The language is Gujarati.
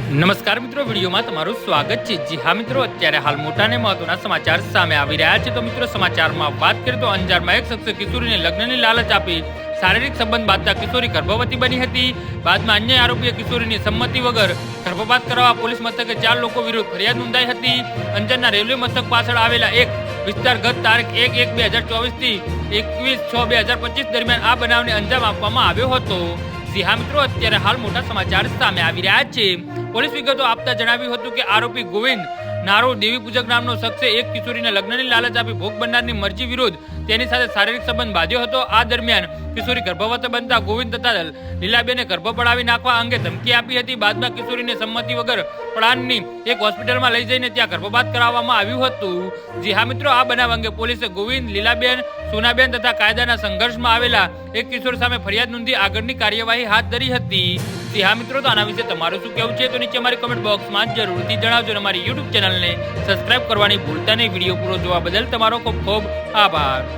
નમસ્કાર મિત્રો, વિડીયોમાં તમારું સ્વાગત છે। જી હા મિત્રો, અત્યારે હાલ મોટા અને મહત્વના સમાચાર સામે આવી રહ્યા છે। તો મિત્રો, સમાચારમાં વાત કરીએ તો અંજારમાં એક શખ્સે કિશોરીને લગ્નની લાલચ આપી શારીરિક સંબંધ બાંધતા કિશોરી ગર્ભવતી બની હતી। બાદમાં અન્ય આરોપીએ કિશોરીની સંમતિ વગર ગર્ભપાત કરાવવા પોલીસ મથકે 4 લોકો વિરુદ્ધ ફરિયાદ નોંધાઈ હતી। અંજારના રેલવે મથક પાછળ આવેલા એક વિસ્તાર ગત તારીખ 1/1/2024 થી 21/6/2025 દરમિયાન આ બનાવને અંજામ આપવામાં આવ્યો હતો। જી હા મિત્રો, અત્યારે હાલ મોટા સમાચાર સામે આવી રહ્યા છે। પોલીસ વિગતો આપતા જણાવ્યું હતું કે આરોપી ગોવિંદ નારો દેવી પૂજક નામનો શખ્સે એક કિશોરીને લગ્નની લાલચ આપી ભોગ બનનારની મરજી વિરુદ્ધ તેની સાથે શારીરિક સંબંધ બાંધ્યો હતો। આ દરમિયાન કિશોરી ગર્ભવતી બનતા ગોવિંદ તથા લીલાબેને ગર્ભ પડાવી નાખવા અંગે ધમકી આપી હતી। બાદમાં કિશોરીને સંમતિ વગર પડાણની એક હોસ્પિટલમાં લઈ જઈને ત્યાં ગર્ભપાત કરાવવામાં આવ્યું હતું। જી હા મિત્રો, આ બનાવ અંગે પોલીસે ગોવિંદ, લીલાબેન, સોનાબેન તથા કાયદાના સંઘર્ષમાં આવેલા એક કિશોર સામે ફરિયાદ નોંધી આગળની કાર્યવાહી હાથ ધરી હતી। જી હા મિત્રો, તો આના વિશે તમારું શું કહેવું છે તો નીચે અમારી કમેન્ટ બોક્સમાં જરૂરથી જણાવજો અને અમારી યુટ્યુબ ચેનલને સબસ્ક્રાઇબ કરવાની ભૂલતા નહીં। વિડીયો પૂરો જોવા બદલ તમારો ખૂબ ખૂબ આભાર।